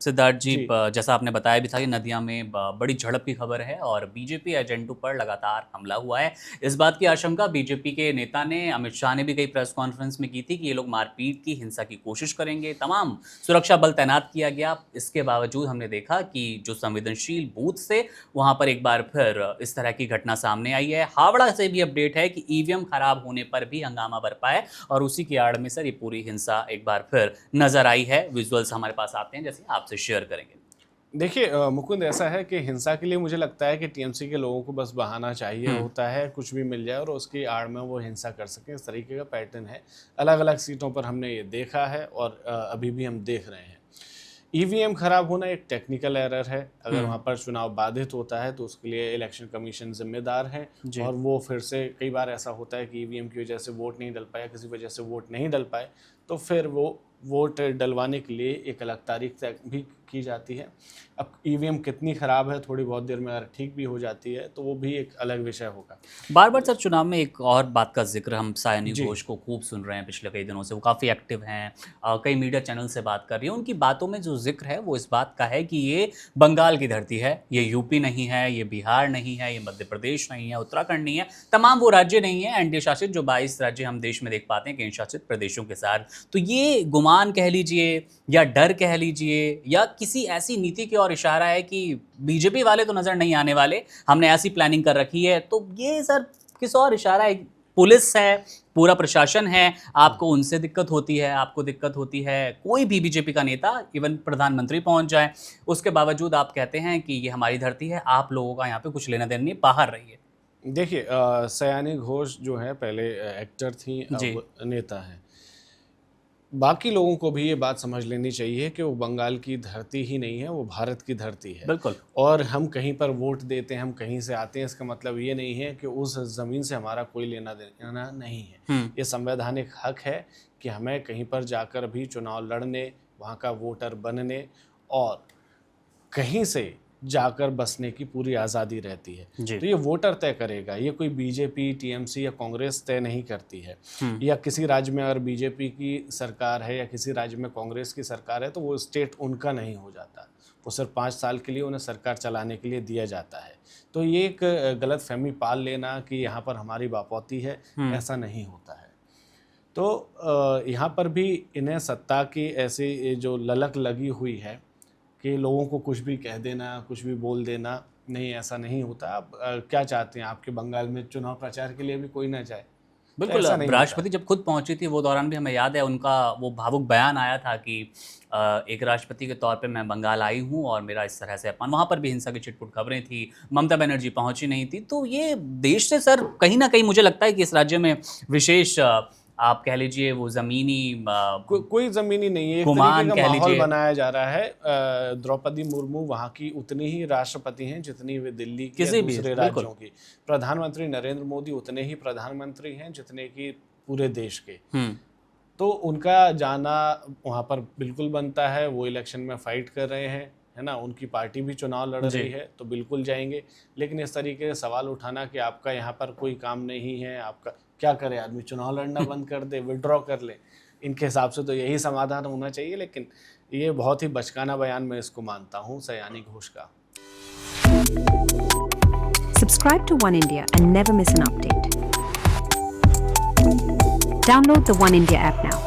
सिद्धार्थ जी, जी। जैसा आपने बताया भी था कि नदिया में बड़ी झड़प की खबर है और बीजेपी एजेंटों पर लगातार हमला हुआ है। इस बात की आशंका बीजेपी के नेता ने, अमित शाह ने भी कई प्रेस कॉन्फ्रेंस में की थी कि ये लोग मारपीट की, हिंसा की कोशिश करेंगे। तमाम सुरक्षा बल तैनात किया गया। इसके बावजूद हमने देखा कि जो संवेदनशील बूथ से वहां पर एक बार फिर इस तरह की घटना सामने आई है। हावड़ा से भी अपडेट है कि ईवीएम खराब होने पर भी हंगामा बरपा है और उसी की आड़ में सर ये पूरी हिंसा एक बार फिर नजर आई है। विजुअल्स हमारे पास आते हैं, जैसे आपसे शेयर करेंगे। देखिए मुकुंद, ऐसा है कि हिंसा के लिए मुझे लगता है कि टीएमसी के लोगों को बस बहाना चाहिए हम्म। होता है, कुछ भी मिल जाए और उसकी आड़ में वो हिंसा कर सकें। इस तरीके का पैटर्न है, अलग अलग सीटों पर हमने ये देखा है और अभी भी हम देख रहे हैं। ईवीएम खराब होना एक टेक्निकल एरर है। अगर हम्म। वहाँ पर चुनाव बाधित होता है तो उसके लिए इलेक्शन कमीशन जिम्मेदार है जी। और वो फिर से, कई बार ऐसा होता है कि ईवीएम की वजह से वोट नहीं डल पाया, किसी वजह से वोट नहीं डल पाए, तो फिर वो वोट डलवाने के लिए एक अलग तारीख तय भी की जाती है। अब ईवीएम कितनी ख़राब है, थोड़ी बहुत देर में अगर ठीक भी हो जाती है तो वो भी एक अलग विषय होगा। बार बार सर चुनाव में एक और बात का जिक्र हम सायनी जी। घोष को खूब सुन रहे हैं पिछले कई दिनों से। वो काफ़ी एक्टिव हैं, कई मीडिया चैनल से बात कर रही हैं। उनकी बातों में जो जिक्र है वो इस बात का है कि ये बंगाल की धरती है, ये यूपी नहीं है, ये बिहार नहीं है, ये मध्य प्रदेश नहीं है, उत्तराखंड नहीं है, तमाम वो राज्य नहीं है एनडीए शासित जो 22 राज्य हम देश में देख पाते हैं केंद्र शासित प्रदेशों के साथ। तो ये गुमान कह लीजिए या डर कह लीजिए या किसी ऐसी नीति की ओर इशारा है कि बीजेपी वाले तो नजर नहीं आने वाले, हमने ऐसी प्लानिंग कर रखी है। तो ये सर किस और इशारा है? पुलिस है, पूरा प्रशासन है, आपको उनसे दिक्कत होती है, आपको दिक्कत होती है, कोई भी बीजेपी का नेता, इवन प्रधानमंत्री पहुंच जाए, उसके बावजूद आप कहते हैं कि ये हमारी धरती है, आप लोगों का यहाँ पे कुछ लेना देना नहीं, बाहर रहिए। देखिए सयानी घोष जो है पहले एक्टर थी, जी। अब नेता हैं। बाकी लोगों को भी ये बात समझ लेनी चाहिए कि वो बंगाल की धरती ही नहीं है, वो भारत की धरती है। बिल्कुल। और हम कहीं पर वोट देते हैं, हम कहीं से आते हैं, इसका मतलब ये नहीं है कि उस ज़मीन से हमारा कोई लेना देना नहीं है। हम्म। ये संवैधानिक हक है कि हमें कहीं पर जाकर भी चुनाव लड़ने, वहाँ का वोटर बनने और कहीं से जाकर बसने की पूरी आज़ादी रहती है। जी। तो ये वोटर तय करेगा, ये कोई बीजेपी, टीएमसी या कांग्रेस तय नहीं करती है। या किसी राज्य में अगर बीजेपी की सरकार है या किसी राज्य में कांग्रेस की सरकार है तो वो स्टेट उनका नहीं हो जाता, वो सिर्फ 5 साल के लिए उन्हें सरकार चलाने के लिए दिया जाता है। तो ये एक गलतफहमी पाल लेना कि यहाँ पर हमारी बापौती है, ऐसा नहीं होता है। तो यहाँ पर भी इन्हें सत्ता की ऐसी जो ललक लगी हुई है कि लोगों को कुछ भी कह देना, कुछ भी बोल देना, नहीं ऐसा नहीं होता। आप क्या चाहते हैं, आपके बंगाल में चुनाव प्रचार के लिए भी कोई ना जाए? तो बिल्कुल। ऐसा नहीं होता। राष्ट्रपति जब खुद पहुंची थी वो दौरान भी हमें याद है उनका वो भावुक बयान आया था कि एक राष्ट्रपति के तौर पे मैं बंगाल आई हूं और मेरा इस तरह से अपमान। वहां पर भी हिंसा की छिटपुट खबरें थी, ममता बनर्जी पहुंची नहीं थी। तो ये देश से सर कहीं ना कहीं मुझे लगता है कि इस राज्य में विशेष आप कह लीजिए वो जमीनी कोई ज़मीनी नहीं है, एक तरीके गुमान का कह माहौल लीजिए। बनाया जा रहा है। द्रौपदी मुर्मू वहाँ की उतनी ही राष्ट्रपति हैं जितनी वे दिल्ली की या किसी भी दूसरे बिल्कुल। राज्यों की। प्रधानमंत्री नरेंद्र मोदी उतने ही प्रधानमंत्री हैं जितने कि पूरे देश के। तो उनका जाना वहाँ पर बिल्कुल बनता है। वो इलेक्शन में फाइट कर रहे हैं, है ना, उनकी पार्टी भी चुनाव लड़ रही है, तो बिल्कुल जाएंगे। लेकिन इस तरीके से सवाल उठाना कि आपका यहाँ पर कोई काम नहीं है, आपका क्या करे आदमी, चुनाव लड़ना बंद कर दे, विड्रॉ कर ले, इनके हिसाब से तो यही समाधान होना चाहिए। लेकिन ये बहुत ही बचकाना बयान मैं इसको मानता हूँ सयानी घोष का। Subscribe to One India and never miss an update. Download the One India app now.